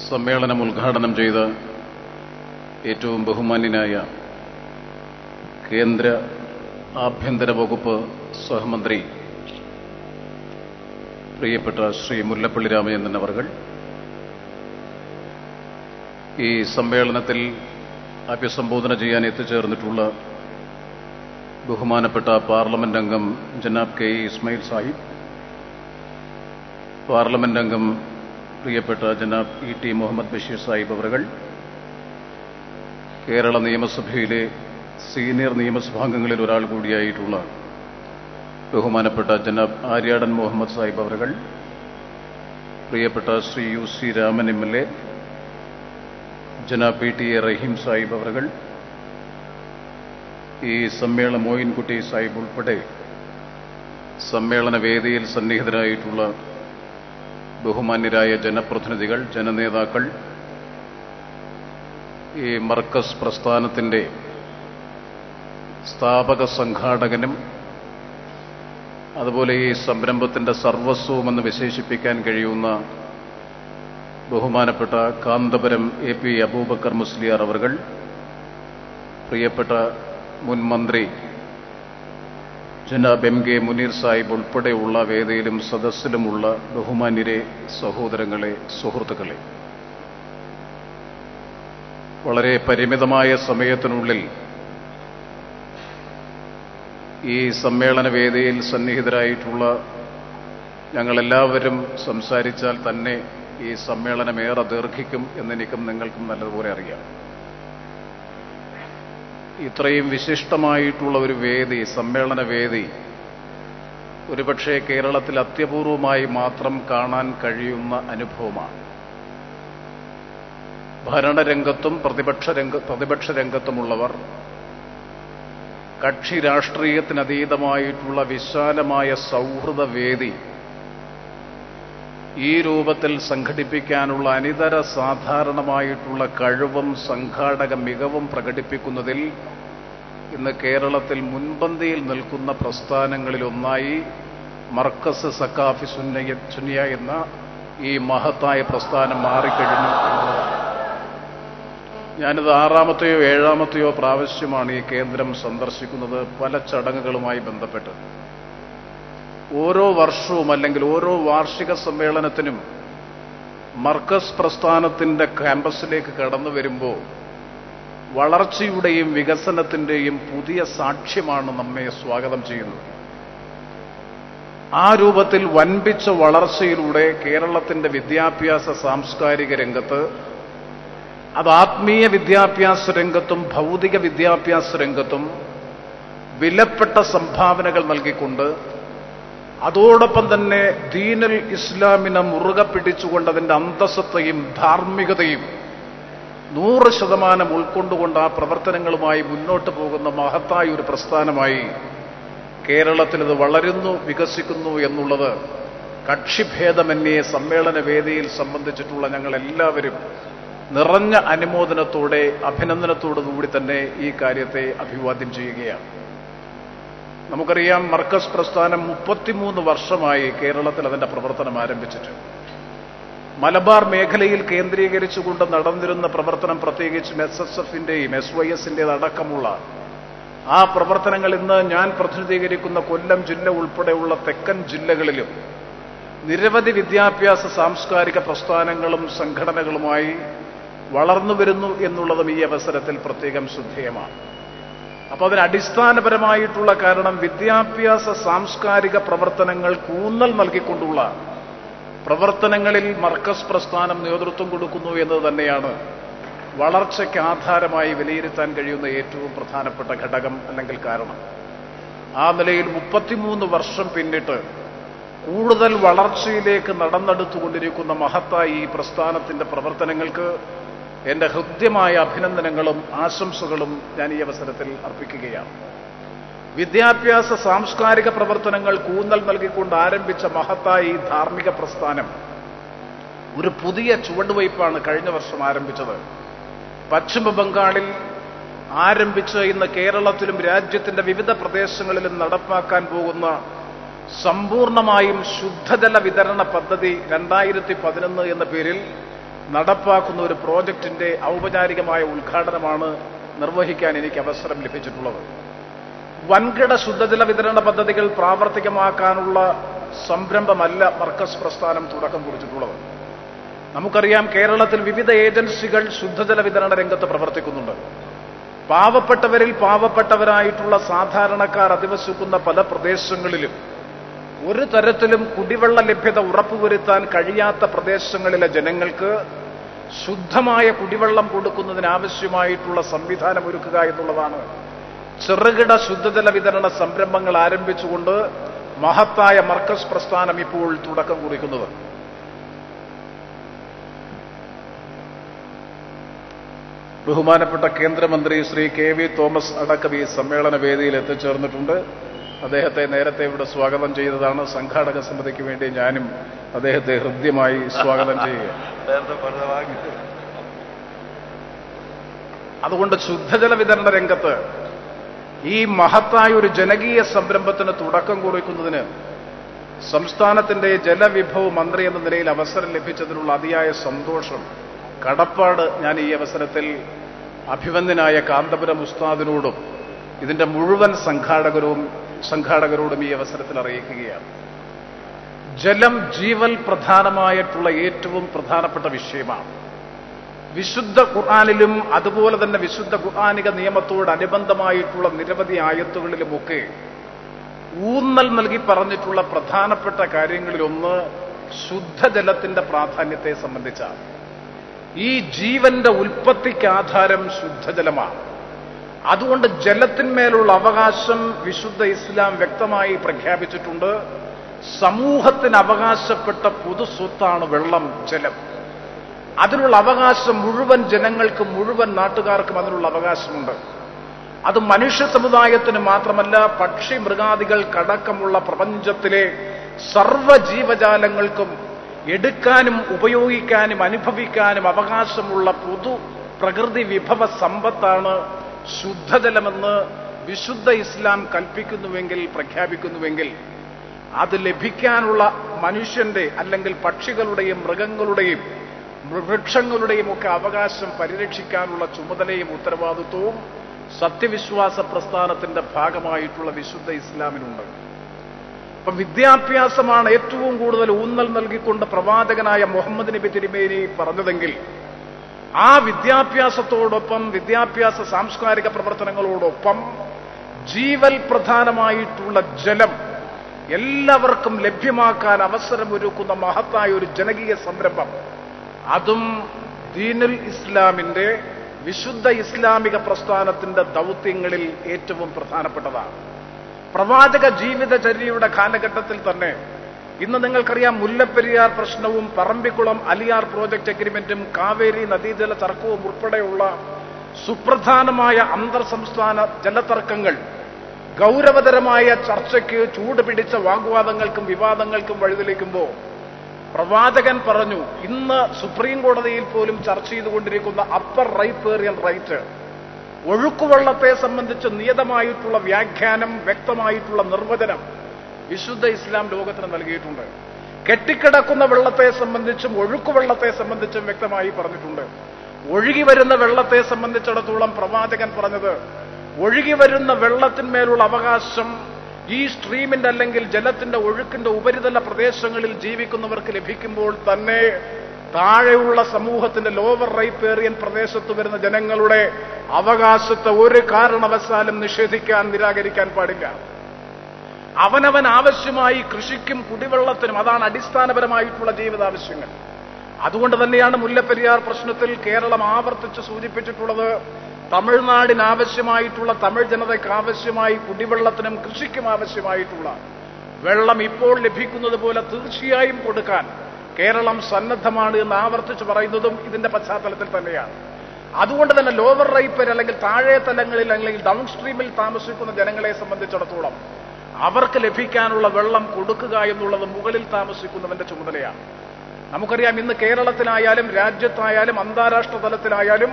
സമ്മേളനം ഉദ്ഘാടനം ചെയ്ത ഏറ്റവും ബഹുമാന്യനായ കേന്ദ്ര ആഭ്യന്തര വകുപ്പ് സഹമന്ത്രി പ്രിയപ്പെട്ട ശ്രീ മുല്ലപ്പള്ളി രാമചന്ദ്രൻ അവർകൾ, ഈ സമ്മേളനത്തിൽ അഭിസംബോധന ചെയ്യാൻ എത്തിച്ചേർന്നിട്ടുള്ള ബഹുമാനപ്പെട്ട പാർലമെന്റ് അംഗം ജനാബ് കെ ഇസ്മായിൽ സാഹിബ്, പാർലമെന്റ് അംഗം പ്രിയപ്പെട്ട ജനാബ് ടി മുഹമ്മദ് ബഷീർ സാഹിബ് അവർകൾ, കേരള നിയമസഭയിലെ സീനിയർ നിയമസഭാംഗങ്ങളിൽ ഒരാൾ കൂടിയായിട്ടുള്ള ബഹുമാനപ്പെട്ട ജനാബ് ആര്യാടൻ മുഹമ്മദ് സാഹിബ് അവർകൾ, പ്രിയപ്പെട്ട Shri UC Raman MLA, ജനാബ് PTA റഹീം സാഹിബ് അവർകൾ, ഈ സമ്മേളന മോയിൻകുട്ടി സാഹിബ് ഉൾപ്പെടെ സമ്മേളന വേദിയിൽ സന്നിഹിതരായിട്ടുള്ള ബഹുമാന്യരായ ജനപ്രതിനിധികൾ, ജനനേതാക്കൾ, ഈ മർക്കസ് പ്രസ്ഥാനത്തിന്റെ സ്ഥാപക സംഘാടകനും അതുപോലെ ഈ സംരംഭത്തിന്റെ സർവസ്വവുമെന്ന് വിശേഷിപ്പിക്കാൻ കഴിയുന്ന ബഹുമാനപ്പെട്ട കാന്തപുരം AP അബൂബക്കർ മുസ്ലിയാർ അവർകൾ, പ്രിയപ്പെട്ട മുൻ മന്ത്രി ജനാബ് MK മുനീർ സാഹിബ് ഉൾപ്പെടെയുള്ള വേദിയിലും സദസ്സിലുമുള്ള ബഹുമാന്യരെ, സഹോദരങ്ങളെ, സുഹൃത്തുക്കളെ, വളരെ പരിമിതമായ സമയത്തിനുള്ളിൽ ഈ സമ്മേളന വേദിയിൽ സന്നിഹിതരായിട്ടുള്ള ഞങ്ങളെല്ലാവരും സംസാരിച്ചാൽ തന്നെ ഈ സമ്മേളനം ഏറെ ദീർഘിക്കും എന്നെനിക്കും നിങ്ങൾക്കും നല്ലതുപോലെ അറിയാം. ഇത്രയും വിശിഷ്ടമായിട്ടുള്ള ഒരു വേദി, സമ്മേളന വേദി, ഒരുപക്ഷെ കേരളത്തിൽ അത്യപൂർവമായി മാത്രം കാണാൻ കഴിയുന്ന അനുഭവമാണ്. ഭരണരംഗത്തും പ്രതിപക്ഷ രംഗത്തുമുള്ളവർ കക്ഷി രാഷ്ട്രീയത്തിനതീതമായിട്ടുള്ള വിശാലമായ സൗഹൃദ വേദി ഈ രൂപത്തിൽ സംഘടിപ്പിക്കാനുള്ള അനിതര സാധാരണമായിട്ടുള്ള കഴിവും സംഘാടക മികവും പ്രകടിപ്പിക്കുന്നതിൽ ഇന്ന് കേരളത്തിൽ മുൻപന്തിയിൽ നിൽക്കുന്ന പ്രസ്ഥാനങ്ങളിലൊന്നായി മർക്കസ് സഖാഫി സുന്നിയ എന്ന ഈ മഹത്തായ പ്രസ്ഥാനം മാറിക്കഴിഞ്ഞു എന്നുള്ളതാണ്. ഞാനിത് 6ാമത്തെയോ 7ാമത്തെയോ പ്രാവശ്യമാണ് ഈ കേന്ദ്രം സന്ദർശിക്കുന്നത്, പല ചടങ്ങുകളുമായി ബന്ധപ്പെട്ട്. ഓരോ വർഷവും അല്ലെങ്കിൽ ഓരോ വാർഷിക സമ്മേളനത്തിനും മർക്കസ് പ്രസ്ഥാനത്തിന്റെ ക്യാമ്പസിലേക്ക് കടന്നു വരുമ്പോൾ വളർച്ചയുടെയും വികസനത്തിന്റെയും പുതിയ സാക്ഷ്യമാണ് നമ്മെ സ്വാഗതം ചെയ്യുന്നത്. ആ രൂപത്തിൽ വൻപിച്ച വളർച്ചയിലൂടെ കേരളത്തിന്റെ വിദ്യാഭ്യാസ സാംസ്കാരിക രംഗത്ത്, അത് ആത്മീയ വിദ്യാഭ്യാസ രംഗത്തും ഭൗതിക വിദ്യാഭ്യാസ രംഗത്തും വിലപ്പെട്ട സംഭാവനകൾ നൽകിക്കൊണ്ട്, അതോടൊപ്പം തന്നെ ദീനുൽ ഇസ്ലാമിനെ മുറുകെ പിടിച്ചുകൊണ്ട് അതിന്റെ അന്തസ്സത്തെയും ധാർമ്മികതയും 100% ഉൾക്കൊണ്ടുകൊണ്ട് ആ പ്രവർത്തനങ്ങളുമായി മുന്നോട്ട് പോകുന്ന മഹത്തായ ഒരു പ്രസ്ഥാനമായി കേരളത്തിൽ ഇത് വളരുന്നു, വികസിക്കുന്നു എന്നുള്ളത് കക്ഷിഭേദമന്യേ സമ്മേളന വേദിയിൽ സംബന്ധിച്ചിട്ടുള്ള ഞങ്ങളെല്ലാവരും നിറഞ്ഞ അനുമോദനത്തോടെ, അഭിനന്ദനത്തോടുകൂടി തന്നെ ഈ കാര്യത്തെ അഭിവാദ്യം ചെയ്യുകയാണ്. നമുക്കറിയാം, മർക്കസ് പ്രസ്ഥാനം 33 വർഷമായി കേരളത്തിൽ അതിന്റെ പ്രവർത്തനം ആരംഭിച്ചിട്ട്. മലബാർ മേഖലയിൽ കേന്ദ്രീകരിച്ചുകൊണ്ട് നടന്നിരുന്ന പ്രവർത്തനം, പ്രത്യേകിച്ചും SSFന്റെയും SYSന്റേത് അടക്കമുള്ള ആ പ്രവർത്തനങ്ങൾ ഇന്ന് ഞാൻ പ്രതിനിധീകരിക്കുന്ന കൊല്ലം ജില്ല ഉൾപ്പെടെയുള്ള തെക്കൻ ജില്ലകളിലും നിരവധി വിദ്യാഭ്യാസ സാംസ്കാരിക പ്രസ്ഥാനങ്ങളും സംഘടനകളുമായി വളർന്നു വരുന്നു എന്നുള്ളതും ഈ അവസരത്തിൽ പ്രത്യേകം ശ്രദ്ധേയമാണ്. അപ്പോൾ അതിന് അടിസ്ഥാനപരമായിട്ടുള്ള കാരണം വിദ്യാഭ്യാസ സാംസ്കാരിക പ്രവർത്തനങ്ങൾ ഊന്നൽ നൽകിക്കൊണ്ടുള്ള പ്രവർത്തനങ്ങളിൽ മർക്കസ് പ്രസ്ഥാനം നേതൃത്വം കൊടുക്കുന്നു എന്നത് തന്നെയാണ് വളർച്ചയ്ക്ക് ആധാരമായി വിലയിരുത്താൻ കഴിയുന്ന ഏറ്റവും പ്രധാനപ്പെട്ട ഘടകം അല്ലെങ്കിൽ കാരണം. ആ നിലയിൽ 33 വർഷം പിന്നിട്ട് കൂടുതൽ വളർച്ചയിലേക്ക് നടന്നെടുത്തുകൊണ്ടിരിക്കുന്ന മഹത്തായ ഈ പ്രസ്ഥാനത്തിന്റെ പ്രവർത്തനങ്ങൾക്ക് എന്റെ ഹൃദ്യമായ അഭിനന്ദനങ്ങളും ആശംസകളും ഞാൻ ഈ അവസരത്തിൽ അർപ്പിക്കുകയാണ്. വിദ്യാഭ്യാസ സാംസ്കാരിക പ്രവർത്തനങ്ങൾ ഊന്നൽ നൽകിക്കൊണ്ട് ആരംഭിച്ച മഹത്തായ ഈ ധാർമ്മിക പ്രസ്ഥാനം ഒരു പുതിയ ചുവടുവയ്പ്പാണ് കഴിഞ്ഞ വർഷം ആരംഭിച്ചത്. പശ്ചിമ ബംഗാളിൽ ആരംഭിച്ച് ഇന്ന് കേരളത്തിലും രാജ്യത്തിന്റെ വിവിധ പ്രദേശങ്ങളിലും നടപ്പാക്കാൻ പോകുന്ന സമ്പൂർണമായും ശുദ്ധജല വിതരണ പദ്ധതി 2011 എന്ന പേരിൽ നടപ്പാക്കുന്ന ഒരു പ്രോജക്റ്റിന്റെ ഔപചാരികമായ ഉദ്ഘാടനമാണ് നിർവഹിക്കാൻ എനിക്ക് അവസരം ലഭിച്ചിട്ടുള്ളത്. വൻകിട ശുദ്ധജല വിതരണ പദ്ധതികൾ പ്രാവർത്തികമാക്കാനുള്ള സംരംഭമല്ല മർക്കസ് പ്രസ്ഥാനം തുടക്കം കുറിച്ചിട്ടുള്ളത്. നമുക്കറിയാം, കേരളത്തിൽ വിവിധ ഏജൻസികൾ ശുദ്ധജല വിതരണ രംഗത്ത് പ്രവർത്തിക്കുന്നുണ്ട്. പാവപ്പെട്ടവരിൽ പാവപ്പെട്ടവരായിട്ടുള്ള സാധാരണക്കാർ അധിവസിക്കുന്ന പല പ്രദേശങ്ങളിലും ഒരു തരത്തിലും കുടിവെള്ള ലഭ്യത ഉറപ്പുവരുത്താൻ കഴിയാത്ത പ്രദേശങ്ങളിലെ ജനങ്ങൾക്ക് ശുദ്ധമായ കുടിവെള്ളം കൊടുക്കുന്നതിനാവശ്യമായിട്ടുള്ള സംവിധാനം ഒരുക്കുക എന്നുള്ളതാണ് ചെറുകിട ശുദ്ധജല വിതരണ സംരംഭങ്ങൾ ആരംഭിച്ചുകൊണ്ട് മഹത്തായ മർക്കസ് പ്രസ്ഥാനം ഇപ്പോൾ തുടക്കം കുറിക്കുന്നത്. ബഹുമാനപ്പെട്ട കേന്ദ്രമന്ത്രി ശ്രീ കെ.വി. തോമസ് അടക്കം ഈ സമ്മേളന വേദിയിൽ എത്തിച്ചേർന്നിട്ടുണ്ട്. അദ്ദേഹത്തെ നേരത്തെ ഇവിടെ സ്വാഗതം ചെയ്തതാണ്. സംഘാടക സമിതിക്ക് വേണ്ടി ഞാനും അദ്ദേഹത്തെ ഹൃദ്യമായി സ്വാഗതം ചെയ്യുക. അതുകൊണ്ട് ശുദ്ധജല വിതരണ രംഗത്ത് ഈ മഹത്തായ ഒരു ജനകീയ സംരംഭത്തിന് തുടക്കം കുറിക്കുന്നതിന് സംസ്ഥാനത്തിന്റെ ജലവിഭവ മന്ത്രി എന്ന നിലയിൽ അവസരം ലഭിച്ചതിനുള്ള അതിയായ സന്തോഷം, കടപ്പാട് ഞാൻ ഈ അവസരത്തിൽ അഭിവന്ദ്യനായ കാന്തപുരം ഉസ്താദിനോടും ഇതിന്റെ മുഴുവൻ സംഘാടകരോടും ഈ അവസരത്തിൽ അറിയിക്കുകയാണ്. ജലം ജീവൽ പ്രധാനമായിട്ടുള്ള ഏറ്റവും പ്രധാനപ്പെട്ട വിഷയമാണ്. വിശുദ്ധ ഖുർആനിലും അതുപോലെ തന്നെ വിശുദ്ധ ഖുർആനിക നിയമത്തോടനുബന്ധമായിട്ടുള്ള നിരവധി ആയത്തുകളിലുമൊക്കെ ഊന്നൽ നൽകി പറഞ്ഞിട്ടുള്ള പ്രധാനപ്പെട്ട കാര്യങ്ങളിലൊന്ന് ശുദ്ധജലത്തിന്റെ പ്രാധാന്യത്തെ സംബന്ധിച്ചാണ്. ഈ ജീവന്റെ ഉൽപ്പത്തിക്ക് ആധാരം ശുദ്ധജലമാണ്. അതുകൊണ്ട് ജലത്തിന്മേലുള്ള അവകാശം വിശുദ്ധ ഇസ്ലാം വ്യക്തമായി പ്രഖ്യാപിച്ചിട്ടുണ്ട്. സമൂഹത്തിന് അവകാശപ്പെട്ട പൊതുസ്വത്താണ് വെള്ളം, ജലം. അതിനുള്ള അവകാശം മുഴുവൻ ജനങ്ങൾക്കും മുഴുവൻ നാട്ടുകാർക്കും അതിനുള്ള അവകാശമുണ്ട്. അത് മനുഷ്യ സമുദായത്തിന് മാത്രമല്ല, പക്ഷി മൃഗാദികൾക്കടക്കമുള്ള പ്രപഞ്ചത്തിലെ സർവ്വജീവജാലങ്ങൾക്കും എടുക്കാനും ഉപയോഗിക്കാനും അനുഭവിക്കാനും അവകാശമുള്ള പൊതു പ്രകൃതി വിഭവ സമ്പത്താണ് ശുദ്ധജലമെന്ന് വിശുദ്ധ ഇസ്ലാം കൽപ്പിക്കുന്നുവെങ്കിൽ, പ്രഖ്യാപിക്കുന്നുവെങ്കിൽ, അത് ലഭിക്കാനുള്ള മനുഷ്യന്റെ അല്ലെങ്കിൽ പക്ഷികളുടെയും മൃഗങ്ങളുടെയും വൃക്ഷങ്ങളുടെയും ഒക്കെ അവകാശം പരിരക്ഷിക്കാനുള്ള ചുമതലയും ഉത്തരവാദിത്വവും സത്യവിശ്വാസ പ്രസ്ഥാനത്തിന്റെ ഭാഗമായിട്ടുള്ള വിശുദ്ധ ഇസ്ലാമിനുണ്ട്. അപ്പൊ വിദ്യാഭ്യാസമാണ് ഏറ്റവും കൂടുതൽ ഊന്നൽ നൽകിക്കൊണ്ട് പ്രവാചകനായ മുഹമ്മദ് നബി തിരുമേനി പറഞ്ഞതെങ്കിൽ, ആ വിദ്യാഭ്യാസത്തോടൊപ്പം വിദ്യാഭ്യാസ സാംസ്കാരിക പ്രവർത്തനങ്ങളോടൊപ്പം ജീവൽ പ്രധാനമായിട്ടുള്ള ജലം എല്ലാവർക്കും ലഭ്യമാക്കാൻ അവസരമൊരുക്കുന്ന മഹത്തായ ഒരു ജനകീയ സംരംഭം, അതും ദീനുൽ ഇസ്ലാമിന്റെ വിശുദ്ധ ഇസ്ലാമിക പ്രസ്ഥാനത്തിന്റെ ദൗത്യങ്ങളിൽ ഏറ്റവും പ്രധാനപ്പെട്ടതാണ്. പ്രവാചക ജീവിതചര്യയുടെ കാലഘട്ടത്തിൽ തന്നെ ഇന്ന് നിങ്ങൾക്കറിയാം, മുല്ലപ്പെരിയാർ പ്രശ്നവും പറമ്പിക്കുളം അലിയാർ പ്രോജക്ട് അഗ്രിമെന്റും കാവേരി നദീജല തർക്കവും ഉൾപ്പെടെയുള്ള സുപ്രധാനമായ അന്തർ സംസ്ഥാന ജലതർക്കങ്ങൾ ഗൗരവതരമായ ചർച്ചയ്ക്ക് ചൂടുപിടിച്ച വാഗ്വാദങ്ങൾക്കും വിവാദങ്ങൾക്കും വഴിതെളിക്കുമ്പോൾ പ്രവാചകൻ പറഞ്ഞു, ഇന്ന് സുപ്രീം കോടതിയിൽ പോലും ചർച്ച ചെയ്തുകൊണ്ടിരിക്കുന്ന അപ്പർ റൈപ്പേറിയൻ റൈറ്റ്, ഒഴുക്കുവെള്ളത്തെ സംബന്ധിച്ച് നിയതമായിട്ടുള്ള വ്യാഖ്യാനം, വ്യക്തമായിട്ടുള്ള നിർവചനം വിശുദ്ധ ഇസ്ലാം ലോകത്തിന് നൽകിയിട്ടുണ്ട്. കെട്ടിക്കിടക്കുന്ന വെള്ളത്തെ സംബന്ധിച്ചും ഒഴുക്കുവെള്ളത്തെ സംബന്ധിച്ചും വ്യക്തമായി പറഞ്ഞിട്ടുണ്ട്. ഒഴുകി വരുന്ന വെള്ളത്തെ സംബന്ധിച്ചിടത്തോളം പ്രവാചകൻ പറഞ്ഞത്, ഒഴുകി വരുന്ന വെള്ളത്തിന്മേലുള്ള അവകാശം ഈ സ്ട്രീമിന്റെ അല്ലെങ്കിൽ ജലത്തിന്റെ ഒഴുക്കിന്റെ ഉപരിതല പ്രദേശങ്ങളിൽ ജീവിക്കുന്നവർക്ക് ലഭിക്കുമ്പോൾ തന്നെ താഴെയുള്ള സമൂഹത്തിന്റെ ലോവർ റൈപ്പേറിയൻ പ്രദേശത്ത് വരുന്ന ജനങ്ങളുടെ അവകാശത്തെ ഒരു കാരണവശാലും നിഷേധിക്കാൻ, നിരാകരിക്കാൻ പാടില്ല. അവനവൻ ആവശ്യമായി കൃഷിക്കും കുടിവെള്ളത്തിനും, അതാണ് അടിസ്ഥാനപരമായിട്ടുള്ള ജീവിതാവശ്യങ്ങൾ. അതുകൊണ്ട് തന്നെയാണ് മുല്ലപ്പെരിയാർ പ്രശ്നത്തിൽ കേരളം ആവർത്തിച്ച് സൂചിപ്പിച്ചിട്ടുള്ളത്, തമിഴ്നാടിനാവശ്യമായിട്ടുള്ള, തമിഴ് ജനതയ്ക്ക് ആവശ്യമായി കുടിവെള്ളത്തിനും കൃഷിക്കും ആവശ്യമായിട്ടുള്ള വെള്ളം ഇപ്പോൾ ലഭിക്കുന്നത് പോലെ തീർച്ചയായും കൊടുക്കാൻ കേരളം സന്നദ്ധമാണ് എന്ന് ആവർത്തിച്ച് പറയുന്നതും ഇതിന്റെ പശ്ചാത്തലത്തിൽ തന്നെയാണ്. അതുകൊണ്ട് തന്നെ ലോവർ റൈപ്പർ അല്ലെങ്കിൽ താഴെ തലങ്ങളിൽ അല്ലെങ്കിൽ ഡൗൺ സ്ട്രീമിൽ താമസിക്കുന്ന ജനങ്ങളെ സംബന്ധിച്ചിടത്തോളം അവർക്ക് ലഭിക്കാനുള്ള വെള്ളം കൊടുക്കുക എന്നുള്ളത് മുകളിൽ താമസിക്കുന്നവന്റെ ചുമതലയാണ്. നമുക്കറിയാം, ഇന്ന് കേരളത്തിലായാലും രാജ്യത്തായാലും അന്താരാഷ്ട്ര തലത്തിലായാലും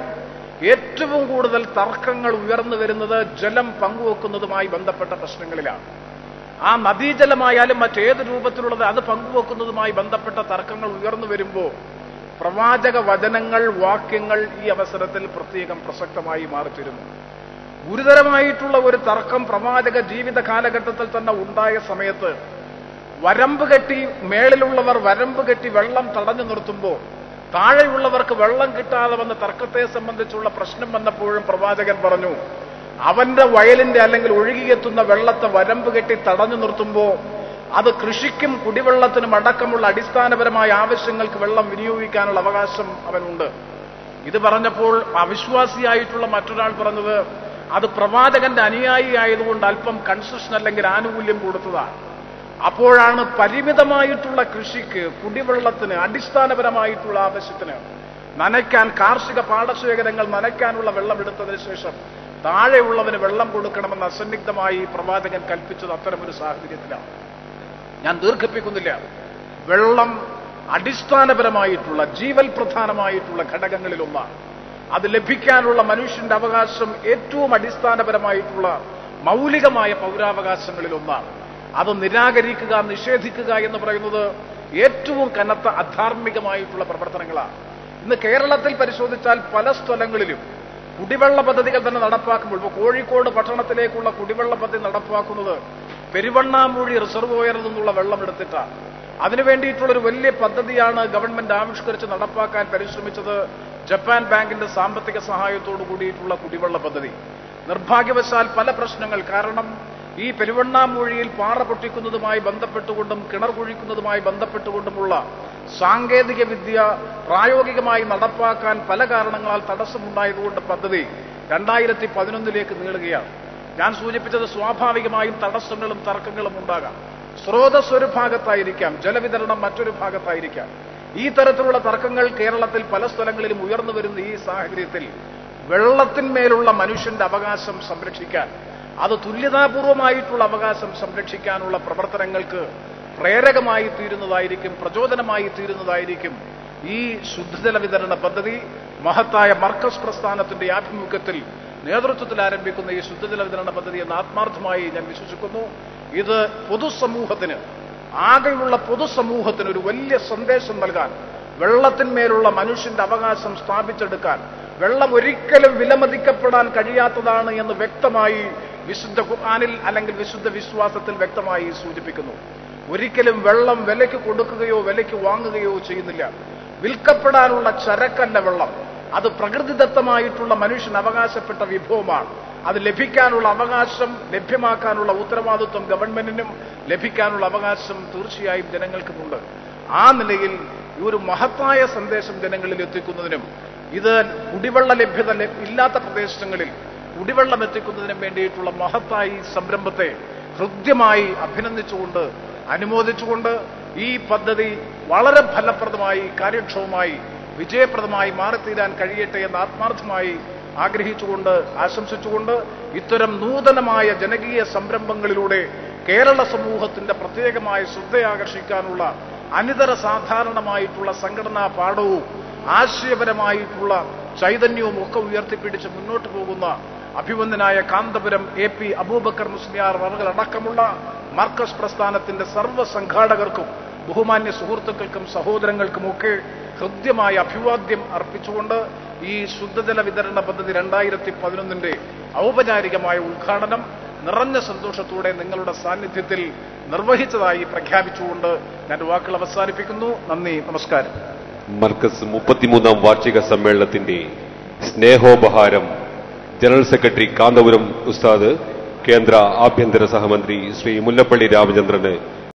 ഏറ്റവും കൂടുതൽ തർക്കങ്ങൾ ഉയർന്നു വരുന്നത് ജലം പങ്കുവെക്കുന്നതുമായി ബന്ധപ്പെട്ട പ്രശ്നങ്ങളിലാണ്. ആ നദീജലമായാലും മറ്റേത് രൂപത്തിലുള്ളത് അത് പങ്കുവെക്കുന്നതുമായി ബന്ധപ്പെട്ട തർക്കങ്ങൾ ഉയർന്നു വരുമ്പോൾ പ്രവാചക വചനങ്ങൾ, വാക്യങ്ങൾ ഈ അവസരത്തിൽ പ്രത്യേകം പ്രസക്തമായി മാറിത്തീരുന്നു. ഗുരുതരമായിട്ടുള്ള ഒരു തർക്കം പ്രവാചക ജീവിത കാലഘട്ടത്തിൽ തന്നെ ഉണ്ടായ സമയത്ത് വരമ്പ് കെട്ടി, മേളിലുള്ളവർ വരമ്പ് കെട്ടി വെള്ളം തടഞ്ഞു നിർത്തുമ്പോൾ താഴെയുള്ളവർക്ക് വെള്ളം കിട്ടാതെ വന്ന തർക്കത്തെ സംബന്ധിച്ചുള്ള പ്രശ്നം വന്നപ്പോഴും പ്രവാചകൻ പറഞ്ഞു, അവന്റെ വയലിന്റെ അല്ലെങ്കിൽ ഒഴുകിയെത്തുന്ന വെള്ളത്തെ വരമ്പ് കെട്ടി തടഞ്ഞു നിർത്തുമ്പോൾ അത് കൃഷിക്കും കുടിവെള്ളത്തിനും അടക്കമുള്ള അടിസ്ഥാനപരമായ ആവശ്യങ്ങൾക്ക് വെള്ളം വിനിയോഗിക്കാനുള്ള അവകാശം അവനുണ്ട്. ഇത് പറഞ്ഞപ്പോൾ അവിശ്വാസിയായിട്ടുള്ള മറ്റൊരാൾ പറഞ്ഞത്, അത് പ്രവാചകന്റെ അനുയായി ആയതുകൊണ്ട് അല്പം കൺസെഷൻ അല്ലെങ്കിൽ ആനുകൂല്യം കൊടുത്തതാണ്. അപ്പോഴാണ് പരിമിതമായിട്ടുള്ള കൃഷിക്ക്, കുടിവെള്ളത്തിന്, അടിസ്ഥാനപരമായിട്ടുള്ള ആവശ്യത്തിന് നനയ്ക്കാൻ, കാർഷിക പാടശേഖരങ്ങൾ നനയ്ക്കാനുള്ള വെള്ളം എടുത്തതിന് ശേഷം താഴെയുള്ളവന് വെള്ളം കൊടുക്കണമെന്ന് അസന്നിഗ്ധമായി പ്രവാചകൻ കൽപ്പിച്ചത് അത്തരമൊരു സാഹചര്യത്തിലാണ്. ഞാൻ ദീർഘിപ്പിക്കുന്നില്ല. വെള്ളം അടിസ്ഥാനപരമായിട്ടുള്ള, ജീവൽ പ്രധാനമായിട്ടുള്ള ഘടകങ്ങളിലൊന്നാണ്. അത് ലഭിക്കാനുള്ള മനുഷ്യന്റെ അവകാശം ഏറ്റവും അടിസ്ഥാനപരമായിട്ടുള്ള മൗലികമായ പൗരാവകാശങ്ങളിലൊന്നാണ്. അത് നിരാകരിക്കുക, നിഷേധിക്കുക എന്ന് പറയുന്നത് ഏറ്റവും കനത്ത അധാർമികമായിട്ടുള്ള പ്രവർത്തനങ്ങളാണ്. ഇന്ന് കേരളത്തിൽ പരിശോധിച്ചാൽ പല സ്ഥലങ്ങളിലും കുടിവെള്ള പദ്ധതികൾ തന്നെ നടപ്പാക്കുമ്പോൾ, ഇപ്പോൾ കോഴിക്കോട് പട്ടണത്തിലേക്കുള്ള കുടിവെള്ള പദ്ധതി നടപ്പാക്കുന്നത് പെരുവണ്ണാമൂഴി റിസർവോയറിൽ നിന്നുള്ള വെള്ളം എടുത്തിട്ടാണ്. അതിനുവേണ്ടിയിട്ടുള്ളൊരു വലിയ പദ്ധതിയാണ് ഗവൺമെന്റ് ആവിഷ്കരിച്ച് നടപ്പാക്കാൻ പരിശ്രമിച്ചത്. ജപ്പാൻ ബാങ്കിന്റെ സാമ്പത്തിക സഹായത്തോടു കൂടിയിട്ടുള്ള കുടിവെള്ള പദ്ധതി. നിർഭാഗ്യവശാൽ പല പ്രശ്നങ്ങൾ കാരണം ഈ പെരുവണ്ണാമൂഴിയിൽ പാറ പൊട്ടിക്കുന്നതുമായി ബന്ധപ്പെട്ടുകൊണ്ടും കിണർ കുഴിക്കുന്നതുമായി ബന്ധപ്പെട്ടുകൊണ്ടുമുള്ള സാങ്കേതിക വിദ്യ പ്രായോഗികമായി നടപ്പാക്കാൻ പല കാരണങ്ങളാൽ തടസ്സമുണ്ടായതുകൊണ്ട് പദ്ധതി 2011 നീളുകയാണ്. ഞാൻ സൂചിപ്പിച്ചത് സ്വാഭാവികമായും തടസ്സങ്ങളും തർക്കങ്ങളും ഉണ്ടാകാം. സ്രോതസ് ഒരു ഭാഗത്തായിരിക്കാം, ജലവിതരണം മറ്റൊരു ഭാഗത്തായിരിക്കാം. ഈ തരത്തിലുള്ള തർക്കങ്ങൾ കേരളത്തിൽ പല സ്ഥലങ്ങളിലും ഉയർന്നു വരുന്ന ഈ സാഹചര്യത്തിൽ വെള്ളത്തിന്മേലുള്ള മനുഷ്യന്റെ അവകാശം സംരക്ഷിക്കാൻ, അത് തുല്യതാപൂർവമായിട്ടുള്ള അവകാശം സംരക്ഷിക്കാനുള്ള പ്രവർത്തനങ്ങൾക്ക് പ്രേരകമായി തീരുന്നതായിരിക്കും, പ്രചോദനമായി തീരുന്നതായിരിക്കും ഈ ശുദ്ധജല വിതരണ പദ്ധതി. മഹത്തായ മർക്കസ് പ്രസ്ഥാനത്തിന്റെ ആഭിമുഖ്യത്തിൽ നേതൃത്വത്തിൽ ആരംഭിക്കുന്ന ഈ ശുദ്ധജല വിതരണ പദ്ധതി എന്ന് ആത്മാർത്ഥമായി ഞാൻ വിശ്വസിക്കുന്നു. ഇത് പൊതുസമൂഹത്തിന്, ആകെയുള്ള പൊതുസമൂഹത്തിന് ഒരു വലിയ സന്ദേശം നൽകാൻ, വെള്ളത്തിന്മേലുള്ള മനുഷ്യന്റെ അവകാശം സ്ഥാപിച്ചെടുക്കാൻ, വെള്ളം ഒരിക്കലും വിലമതിക്കപ്പെടാൻ കഴിയാത്തതാണ് എന്ന് വ്യക്തമായി വിശുദ്ധ ഖുർആനിൽ അല്ലെങ്കിൽ വിശുദ്ധ വിശ്വാസത്തിൽ വ്യക്തമായി സൂചിപ്പിക്കുന്നു. ഒരിക്കലും വെള്ളം വിലയ്ക്ക് കൊടുക്കുകയോ വിലയ്ക്ക് വാങ്ങുകയോ ചെയ്യുന്നില്ല. വിൽക്കപ്പെടാനുള്ള ചരക്കല്ല വെള്ളം. അത് പ്രകൃതിദത്തമായിട്ടുള്ള മനുഷ്യൻ അവകാശപ്പെട്ട വിഭവമാണ്. അത് ലഭിക്കാനുള്ള അവകാശം, ലഭ്യമാക്കാനുള്ള ഉത്തരവാദിത്വം ഗവൺമെന്റിനും, ലഭിക്കാനുള്ള അവകാശം തീർച്ചയായും ജനങ്ങൾക്കുമുണ്ട്. ആ നിലയിൽ ഈ ഒരു മഹത്തായ സന്ദേശം ജനങ്ങളിൽ എത്തിക്കുന്നതിനും, ഇത് കുടിവെള്ള ലഭ്യത ഇല്ലാത്ത പ്രദേശങ്ങളിൽ കുടിവെള്ളം എത്തിക്കുന്നതിനും വേണ്ടിയിട്ടുള്ള മഹത്തായ ഈ സംരംഭത്തെ ഹൃദ്യമായി അഭിനന്ദിച്ചുകൊണ്ട്, അനുമോദിച്ചുകൊണ്ട് ഈ പദ്ധതി വളരെ ഫലപ്രദമായി, കാര്യക്ഷമമായി, വിജയപ്രദമായി മാറിത്തീരാൻ കഴിയട്ടെ എന്ന് ആത്മാർത്ഥമായി ആഗ്രഹിച്ചുകൊണ്ട്, ആശംസിച്ചുകൊണ്ട്, ഇത്തരം നൂതനമായ ജനകീയ സംരംഭങ്ങളിലൂടെ കേരള സമൂഹത്തിന്റെ പ്രത്യേകമായ ശ്രദ്ധയാകർഷിക്കാനുള്ള അനിതര സാധാരണമായിട്ടുള്ള സംഘടനാ പാഠവും ആശയപരമായിട്ടുള്ള ചൈതന്യവും ഒക്കെ ഉയർത്തിപ്പിടിച്ച് മുന്നോട്ട് പോകുന്ന അഭിവന്ദനായ കാന്തപുരം AP അബൂബക്കർ മുസ്ലിയാർ അടക്കമുള്ള മർക്കസ് പ്രസ്ഥാനത്തിന്റെ സർവ്വ സംഘാടകർക്കും ബഹുമാന്യ സുഹൃത്തുക്കൾക്കും സഹോദരങ്ങൾക്കുമൊക്കെ ഹൃദ്യമായ അഭിവാദ്യം അർപ്പിച്ചുകൊണ്ട് ഈ ശുദ്ധജല വിതരണ പദ്ധതി 2011 ഔപചാരികമായ ഉദ്ഘാടനം നിറഞ്ഞ സന്തോഷത്തോടെ നിങ്ങളുടെ സാന്നിധ്യത്തിൽ നിർവഹിച്ചതായി പ്രഖ്യാപിച്ചുകൊണ്ട് ഞാൻ വാക്കുകൾ അവസാനിപ്പിക്കുന്നു. നന്ദി, നമസ്കാരം. മർക്കസ് 33ാം വാർഷിക സമ്മേളനത്തിന്റെ സ്നേഹോപഹാരം ജനറൽ സെക്രട്ടറി കാന്തപുരം ഉസ്താദ്, കേന്ദ്ര ആഭ്യന്തര സഹമന്ത്രി ശ്രീ മുല്ലപ്പള്ളി രാമചന്ദ്രന്